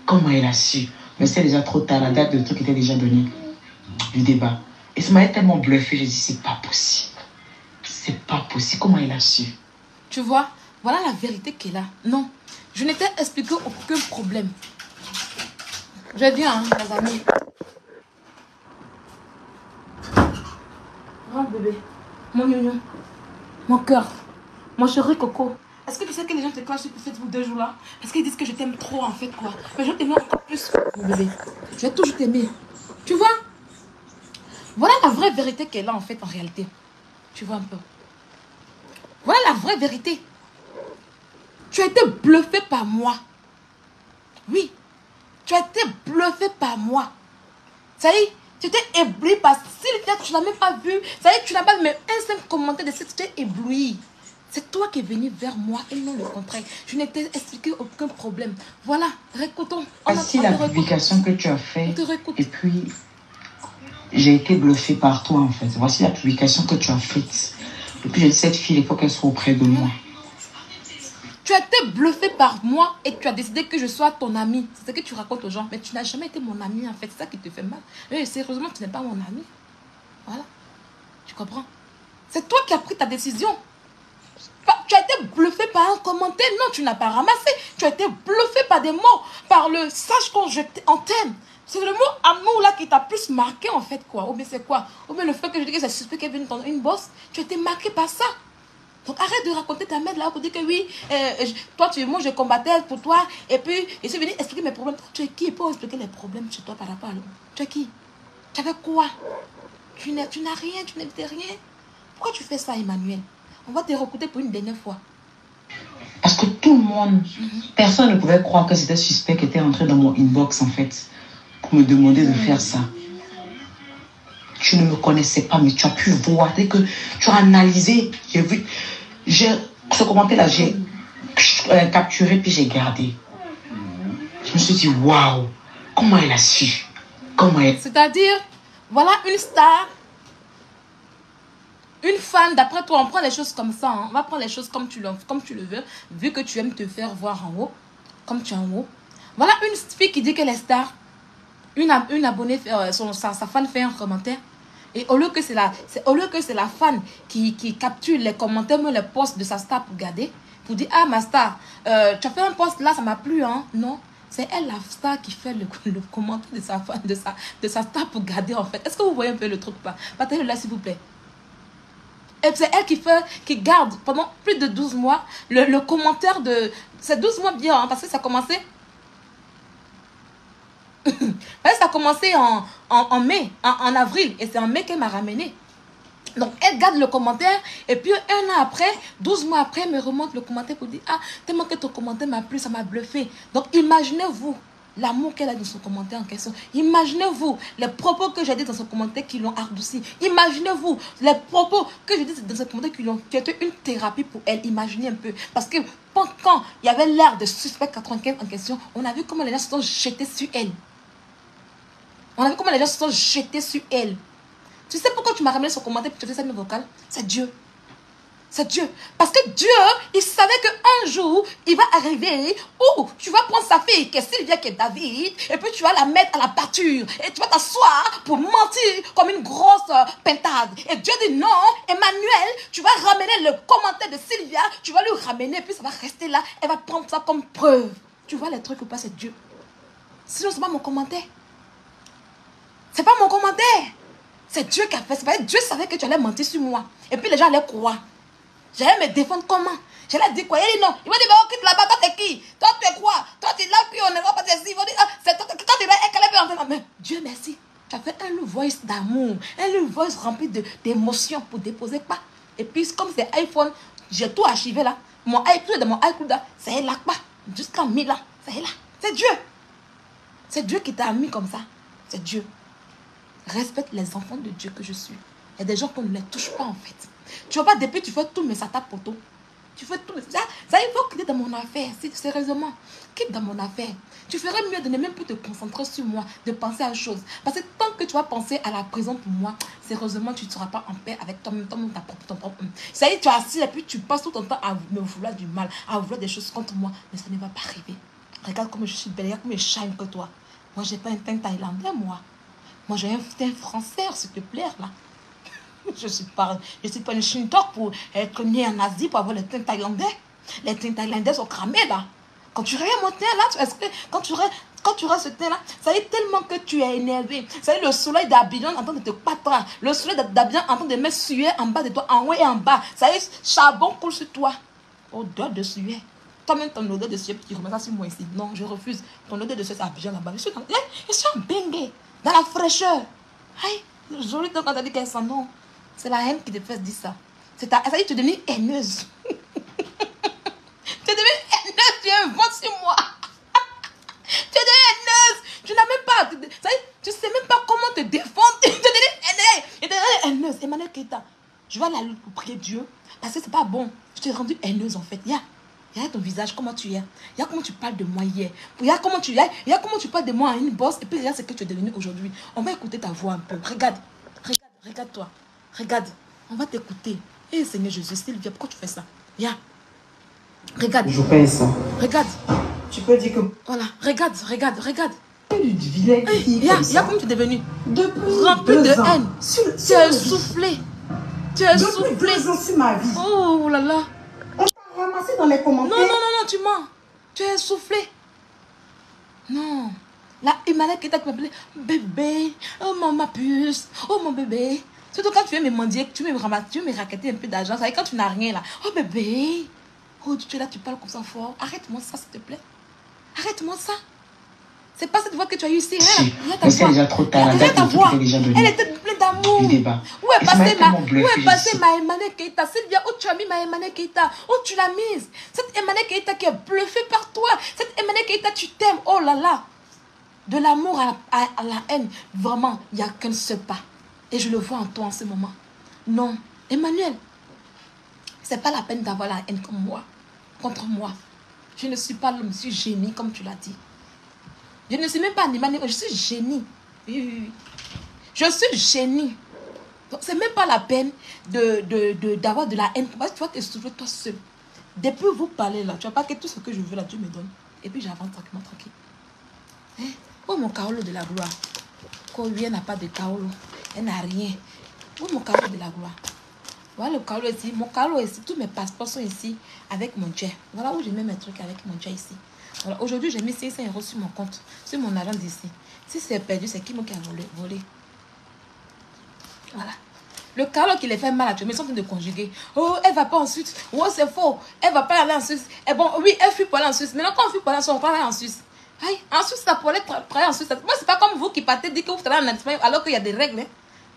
Speaker 3: Comment elle a su? Mais c'est déjà trop tard, la date de truc était déjà donnée, du débat. Et ça m'avait tellement bluffé, j'ai dit, c'est pas possible. C'est pas possible, comment elle a su?
Speaker 1: Tu vois, voilà la vérité qu'elle a. Non, je n'ai expliqué aucun problème. Je viens, hein, les amis. Rentre, bébé. Mon gnon, mon cœur, mon chéri Coco. Est-ce que tu sais que les gens te clashent pour Facebook 2 jours là? Parce qu'ils disent que je t'aime trop en fait, quoi. Mais je t'aime encore plus, mon bébé. Je vais toujours t'aimer. Tu vois? Voilà la vraie vérité qu'elle a en fait, en réalité. Tu vois un peu. Voilà la vraie vérité. Tu as été bluffé par moi. Oui. Tu as été bluffé par moi. Ça y est, tu étais ébloui par Sylvia, tu n'as même pas vu. Ça y est, tu n'as pas même un simple commentaire de cette, tu étais ébloui. C'est toi qui es venu vers moi et non le contraire. Je n'ai expliqué aucun problème. Voilà, récoutons.
Speaker 3: Voici la publication que tu as faite.
Speaker 1: On te réécoute.
Speaker 3: Et puis, j'ai été bluffée par toi en fait. Voici la publication que tu as faite. Et puis, j'ai dit, cette fille, il faut qu'elle soit auprès de moi.
Speaker 1: Tu as été bluffé par moi et tu as décidé que je sois ton ami. C'est ce que tu racontes aux gens. Mais tu n'as jamais été mon ami en fait. C'est ça qui te fait mal. Et sérieusement, tu n'es pas mon ami. Voilà. Tu comprends? C'est toi qui as pris ta décision. Tu as été bluffé par un commentaire. Non, tu n'as pas ramassé. Tu as été bluffé par des mots. Par le sache qu'on jetait en thème. C'est le mot amour là qui t'a plus marqué en fait quoi. Ou bien c'est quoi? Ou bien le fait que je dis que c'est suspect qu'elle est venue dans une bosse. Tu as été marqué par ça. Donc arrête de raconter ta mère là pour dire que oui, moi je combattais pour toi et puis je suis venue expliquer mes problèmes. Toi, tu es qui pour expliquer les problèmes chez toi par rapport à l'homme? Tu es qui? Tu avais quoi? Tu n'as rien, tu n'étais rien. Pourquoi tu fais ça, Emmanuel? On va te recruter pour une dernière fois.
Speaker 3: Parce que tout le monde, personne ne pouvait croire que c'était suspect qui était entré dans mon inbox en fait pour me demander de faire ça. Tu ne me connaissais pas, mais tu as pu voir, dès que tu as analysé, j'ai vu, ce commentaire-là, j'ai capturé puis j'ai gardé. Je me suis dit, waouh, comment elle a su? Comment elle...
Speaker 1: C'est-à-dire, voilà une star, une fan, d'après toi, on prend les choses comme ça, hein. On va prendre les choses comme tu le veux, vu que tu aimes te faire voir en haut, comme tu es en haut. Voilà une fille qui dit qu'elle est star, une abonnée, sa fan fait un commentaire. Et au lieu que c'est la fan qui capture les commentaires, même les posts de sa star pour garder, pour dire, ah ma star, tu as fait un post là, ça m'a plu, hein. Non, c'est elle la star qui fait le commentaire de sa fan, de sa star pour garder en fait. Est-ce que vous voyez un peu le truc ou pas? Partagez-le là s'il vous plaît. Et c'est elle qui garde pendant plus de 12 mois le commentaire de... C'est 12 mois bien, hein, parce que ça a commencé... ça a commencé en mai, en avril. Et c'est en mai qu'elle m'a ramené. Donc, elle garde le commentaire. Et puis, un an après, 12 mois après, elle me remonte le commentaire pour dire, ah, tellement que ton commentaire m'a plu, ça m'a bluffé. Donc, imaginez-vous l'amour qu'elle a dans son commentaire en question. Imaginez-vous les propos que j'ai dit dans son commentaire qui l'ont adouci. Imaginez-vous les propos que j'ai dit dans son commentaire qui étaient une thérapie pour elle. Imaginez un peu. Parce que quand il y avait l'air de suspect 95 en question, on a vu comment les gens se sont jetés sur elle. On a vu comment les gens se sont jetés sur elle. Tu sais pourquoi tu m'as ramené ce commentaire et tu fais cette note vocale? C'est Dieu. C'est Dieu. Parce que Dieu, il savait qu'un jour, il va arriver où tu vas prendre sa fille, qui est Sylvia, qui est David, et puis tu vas la mettre à la pâture. Et tu vas t'asseoir pour mentir comme une grosse pintade. Et Dieu dit non, Emmanuel, tu vas ramener le commentaire de Sylvia, tu vas lui ramener, et puis ça va rester là. Elle va prendre ça comme preuve. Tu vois les trucs ou pas, c'est Dieu. Sinon, c'est pas mon commentaire. C'est pas mon commentaire. C'est Dieu qui a fait. C'est pas Dieu savait que tu allais mentir sur moi. Et puis les gens allaient croire. J'allais me défendre comment? J'allais dire quoi? Il dit non. Il m'a dit, mais on quitte là-bas. Toi, t'es qui? Toi, tu es quoi? Toi, tu es là, puis on ne va pas te dire. Ils vont dire, c'est toi, quand tu es là, elle peut entrer. Mais Dieu merci. Tu as fait un voice d'amour. Un voice rempli d'émotions pour déposer quoi? Et puis, comme c'est iPhone, j'ai tout archivé là. Mon iCloud, dans mon iCloud là, c'est là quoi? Jusqu'en 1000 ans. C'est là. C'est Dieu. C'est Dieu qui t'a mis comme ça. C'est Dieu. Respecte les enfants de Dieu que je suis. Il y a des gens qu'on ne les touche pas en fait. Tu vois pas, depuis tu fais tout, mais ça tape poteau. Tu fais tout, mais ça il faut quitter dans mon affaire. Sérieusement, quitte dans mon affaire. Tu ferais mieux de ne même plus te concentrer sur moi, de penser à autre chose. Parce que tant que tu vas penser à la prison pour moi, sérieusement, tu ne seras pas en paix avec ton propre. Ça y est, tu es assis et puis tu passes tout ton temps à me vouloir du mal, à vouloir des choses contre moi. Mais ça ne va pas arriver. Regarde comme je suis belle, regarde comme je shine que toi. Moi, j'ai pas un teint thaïlandais, moi. Moi, j'ai un teint français, s'il te plaît, là. Je suis pas une Shintok pour être née en Asie pour avoir les teints thaïlandais. Les teints thaïlandais sont cramés, là. Quand tu regardes mon teint, là, quand tu regardes ce teint-là, ça y est tellement que tu es énervé. Ça y est, le soleil d'Abidjan en train de te battre. Le soleil d'Abidjan en train de mettre sueur en bas de toi, en haut et en bas. Ça y est, charbon coule sur toi. Odeur de sueur. Toi-même, ton odeur de sueur, tu remets ça sur moi ici. Non, je refuse. Ton odeur de sueur, c'est Abidjan là-bas. Je suis en bengue, dans la fraîcheur. Aïe, joli temps quand tu as dit qu'elle sent non. C'est la haine qui te fait dire ça. Ça dit, tu es devenue haineuse. Tu es devenue haineuse, tu inventes sur moi. Tu es devenue haineuse. Tu n'as même pas... Ça dit, tu sais même pas comment te défendre. Tu es devenue haineuse. Tu es devenue haineuse. Emmanuel Keita, je vais aller à la lutte pour prier Dieu. Parce que c'est pas bon. Je t'ai rendue haineuse en fait. Il y a ton visage, comment tu es. Il y a comment tu parles de moi hier. Il y a comment tu parles de moi à une bosse. Et puis regarde ce que tu es devenu aujourd'hui. On va écouter ta voix un peu. Regarde-toi. Regarde. On va t'écouter. Eh Seigneur Jésus, Sylvia, pourquoi tu fais ça? Viens. Regarde.
Speaker 3: Je paye ça.
Speaker 1: Regarde.
Speaker 3: Tu peux dire que...
Speaker 1: Voilà. Regarde.
Speaker 3: Du vilain
Speaker 1: Il y a comment tu es devenu.
Speaker 3: Depuis
Speaker 1: rempli de
Speaker 3: 2 ans.
Speaker 1: haine. Tu es soufflé.
Speaker 3: Depuis 2 ans sur ma vie.
Speaker 1: Oh là là.
Speaker 3: On t'a ramassé dans les commentaires.
Speaker 1: Non, tu mens. Tu es soufflé. Non. Là, Emmanuel Keita qui m'appelait bébé. Oh ma puce. Oh mon bébé. Surtout quand tu viens me mendier, tu veux me ramasser, tu veux me raqueter un peu d'argent. Ça veut dire quand tu n'as rien là. Oh bébé. Oh, tu es là, tu parles comme ça fort. Arrête-moi ça, s'il te plaît. Arrête-moi ça. C'est pas cette voix que tu as eue ici.
Speaker 3: C'est déjà trop tard. La date
Speaker 1: voix.
Speaker 3: déjà donnée.
Speaker 1: Elle était pleine d'amour. Où est passée ma Emmanuel Keita? Sylvia, où tu as mis ma Emmanuel Keita? Où tu l'as mise? Cette Emmanuel Keita qui est bluffée par toi. Cette Emmanuel Keita, tu t'aimes. Oh là là. De l'amour à la haine. Vraiment, il n'y a qu'un seul pas. Et je le vois en toi en ce moment. Non. Emmanuel, c'est pas la peine d'avoir la haine comme moi. Contre moi. Je ne suis pas l'homme, je suis génie, comme tu l'as dit. Je ne suis même pas animal, je suis génie. Oui. Je suis génie. Donc, c'est même pas la peine d'avoir de la haine. Parce que tu vas te soulever toi seul. Depuis vous parlez là, tu vois pas que tout ce que je veux là, Dieu me donne. Et puis j'avance tranquille. Hein? Oh mon Carolo de la gloire. Combien n'a pas de Carolo? Elle n'a rien. Oh mon Carolo de la gloire. Voilà le Carolo ici. Mon Carolo ici. Tous mes passeports sont ici avec mon jet. Voilà où je mets mes trucs avec mon jet ici. Voilà. Aujourd'hui, j'ai mis 500 € sur mon compte, sur mon agent d'ici. Si c'est perdu, c'est qui qui a volé. Voilà. Le Carlo qui les fait mal à tout, mais ils sont en train de conjuguer. Oh, elle va pas en Suisse. Oh, c'est faux. Elle va pas aller en Suisse. Et bon, oui, elle fuit pour aller en Suisse. Maintenant, quand on fuit pour aller en Suisse, on va aller en Suisse. Aïe, en Suisse, ça pourrait travailler en Suisse. Moi, c'est pas comme vous qui partez dire que vous travaillez en Espagne alors qu'il y a des règles. Hein.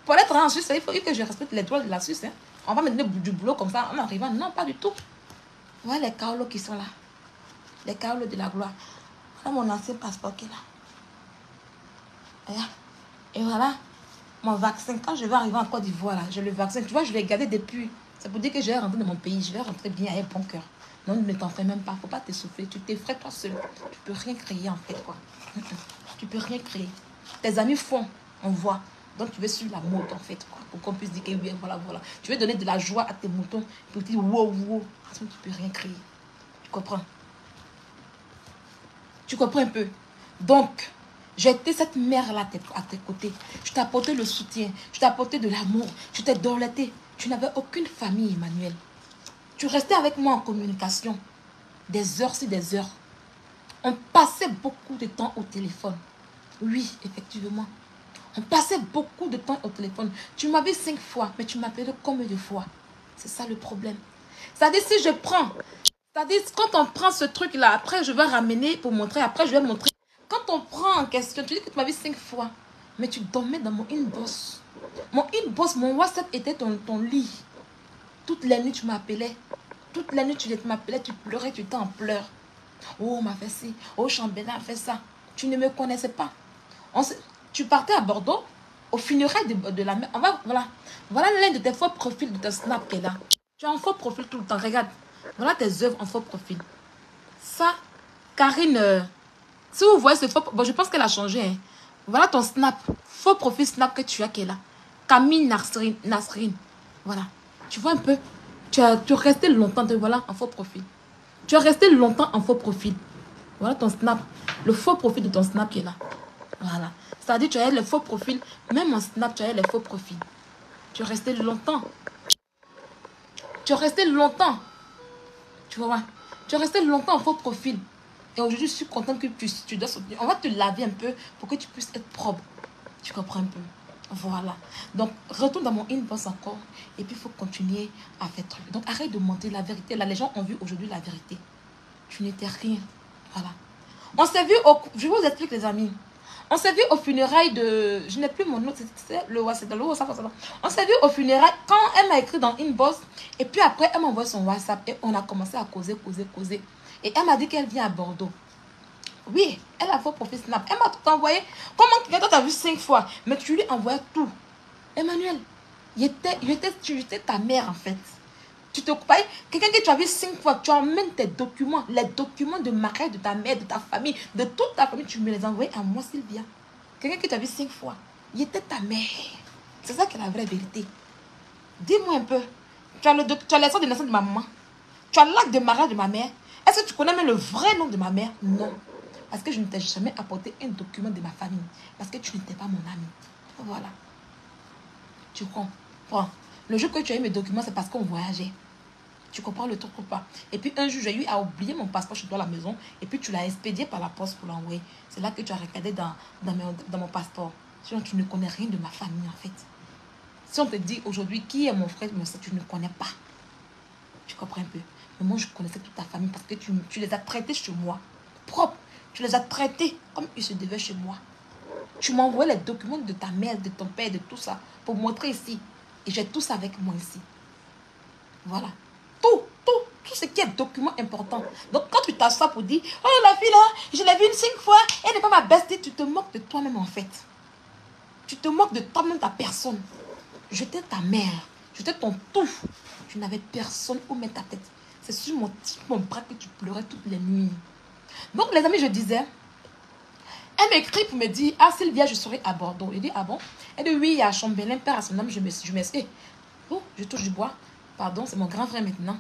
Speaker 1: Pour aller travailler en Suisse, il faut que je respecte les droits de la Suisse. Hein. On va me donner du boulot comme ça en arrivant. Non, pas du tout. Voilà les Carlos qui sont là. Les Carlos de la gloire. Voilà mon ancien passeport qui est là. Et voilà mon vaccin. Quand je vais arriver en Côte d'Ivoire, j'ai le vaccin. Tu vois, je l'ai gardé depuis. C'est pour dire que je vais rentrer dans mon pays. Je vais rentrer bien avec bon cœur. Non, ne t'en fais même pas. Faut pas te souffler. Tu t'effraies toi seul. Tu peux rien créer en fait, quoi. Tu peux rien créer. Tes amis font, on voit. Donc tu veux suivre la mode en fait, quoi. Pour qu'on puisse dire que oui, voilà. Tu veux donner de la joie à tes moutons. Pour dire wow. Sinon, tu peux rien créer. Tu comprends? Tu comprends un peu? Donc, j'ai été cette mère-là à tes côtés. Je t'ai apporté le soutien. Je t'ai apporté de l'amour. Je t'ai dorloté. Tu n'avais aucune famille, Emmanuel. Tu restais avec moi en communication. Des heures, c'est des heures. On passait beaucoup de temps au téléphone. Oui, effectivement. On passait beaucoup de temps au téléphone. Tu m'avais 5 fois, mais tu m'appelais combien de fois? C'est ça le problème. C'est-à-dire, si je prends... C'est-à-dire, quand on prend ce truc-là, après, je vais ramener pour montrer. Après, je vais montrer. Quand on prend en question, tu dis que tu m'as vu 5 fois. Mais tu dormais dans mon inbox. Mon inbox, mon WhatsApp était ton lit. Toutes les nuits, tu m'appelais. Toutes les nuits, tu m'appelais, tu pleurais, tu étais en pleurs. Oh, on m'a fait ci. Oh, Chambellan a fait ça. Tu ne me connaissais pas. Tu partais à Bordeaux, au funérailles de la mère. Voilà l'un de tes faux profils de ton Snap qui est là. Tu as un faux profil tout le temps. Regarde. Voilà tes œuvres en faux profil. Ça, Karine, si vous voyez ce faux... Bon, je pense qu'elle a changé. Hein. Voilà ton Snap. Faux profil Snap que tu as qui est là. Camille Nasrine. Voilà. Tu vois un peu. Tu restais longtemps, voilà, en faux profil. Tu as resté longtemps en faux profil. Voilà ton Snap. Le faux profil de ton Snap qui est là. Voilà. C'est-à-dire tu as le faux profil. Même en Snap, tu as les faux profils. Tu es resté longtemps. Tu es resté longtemps. Tu vois, tu es resté longtemps en faux profil. Et aujourd'hui, je suis contente que tu dois sortir. On va te laver un peu pour que tu puisses être propre. Tu comprends un peu? Voilà. Donc, retourne dans mon inbox encore. Et puis, il faut continuer à faire truc. Donc, arrête de mentir la vérité. Là, les gens ont vu aujourd'hui la vérité. Tu n'étais rien. Voilà. On s'est vu, je vous explique les amis. On s'est vu aux funérailles de... Je n'ai plus mon nom, c'est le WhatsApp. On s'est vu aux funérailles quand elle m'a écrit dans Inbox. Et puis après, elle m'a envoyé son WhatsApp. Et on a commencé à causer. Et elle m'a dit qu'elle vient à Bordeaux. Oui, elle a votre profil Snap. Elle m'a tout envoyé. Comment toi, tu as vu 5 fois. Mais tu lui envoyais tout. Emmanuel, tu étais ta mère en fait. Tu te coupes. Quelqu'un que tu as vu 5 fois, tu emmènes tes documents, les documents de mariage de ta mère, de ta famille, de toute ta famille, tu me les envoies à moi, Sylvia. Quelqu'un que tu as vu 5 fois, il était ta mère. C'est ça qui est la vraie vérité. Dis-moi un peu, tu as l'essence de naissance de ma maman, tu as l'acte de mariage de ma mère. Est-ce que tu connais même le vrai nom de ma mère? Non. Parce que je ne t'ai jamais apporté un document de ma famille. Parce que tu n'étais pas mon ami. Voilà. Tu comprends. Le jour que tu as eu mes documents, c'est parce qu'on voyageait. Tu comprends le truc ou pas? Et puis un jour, j'ai eu à oublier mon passeport chez toi à la maison. Et puis tu l'as expédié par la poste pour l'envoyer. C'est là que tu as regardé dans mon passeport. Sinon, tu ne connais rien de ma famille en fait. Si on te dit aujourd'hui qui est mon frère, mais ça, tu ne connais pas. Tu comprends un peu? Mais moi, je connaissais toute ta famille parce que tu les as traités chez moi. Propres. Tu les as traités comme ils se devaient chez moi. Tu m'as envoyé les documents de ta mère, de ton père, de tout ça, pour montrer ici. Et j'ai tout ça avec moi ici. Voilà. Tout ce qui est document important. Donc, quand tu t'assois pour dire, oh, la fille là, je l'ai vue 5 fois, elle n'est pas ma bestie, tu te moques de toi-même en fait. Tu te moques de toi-même, ta personne. J'étais ta mère. J'étais ton tout. Tu n'avais personne où mettre ta tête. C'est sur mon bras que tu pleurais toutes les nuits. Donc, les amis, je disais, elle m'écrit pour me dire, ah Sylvia, je serai à Bordeaux. Je dis, ah bon? Elle dit, oui, il y a Chambelin, père à son âme, je m'excuse. Oh, je touche du bois. Pardon, c'est mon grand frère maintenant.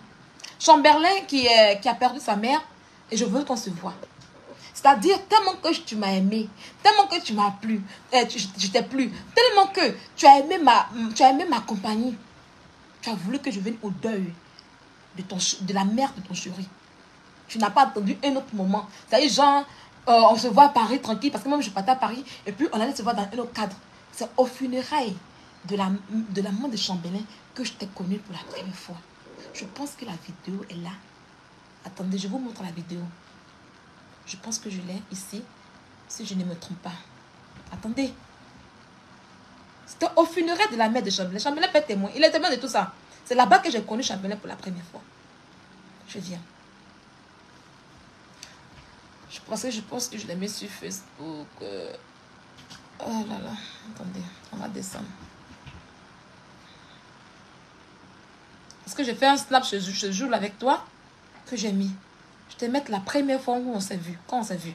Speaker 1: Chamberlain qui a perdu sa mère et je veux qu'on se voit. C'est-à-dire, tellement que tu m'as aimé, tellement que tu m'as plu, je t'ai plu, tellement que tu as aimé ma compagnie. Tu as voulu que je vienne au deuil de la mère de ton chéri. Tu n'as pas attendu un autre moment. C'est-à-dire, genre, on se voit à Paris tranquille, parce que moi, je partais à Paris, et puis on allait se voir dans un autre cadre. C'est au funérailles de la maman de Chambelin que je t'ai connue pour la première fois. Je pense que la vidéo est là. Attendez, je vous montre la vidéo. Je pense que je l'ai ici, si je ne me trompe pas. Attendez. C'était au funérailles de la mère de Chambelin. Chambelin peut être témoin. Il est témoin de tout ça. C'est là-bas que j'ai connu Chambelin pour la première fois. Je viens. Je pense que je l'ai mis sur Facebook. Oh là là. Attendez, on va descendre. Parce que j'ai fait un snap ce jour avec toi que j'ai mis. Je te mets la première fois où on s'est vu. Quand on s'est vu.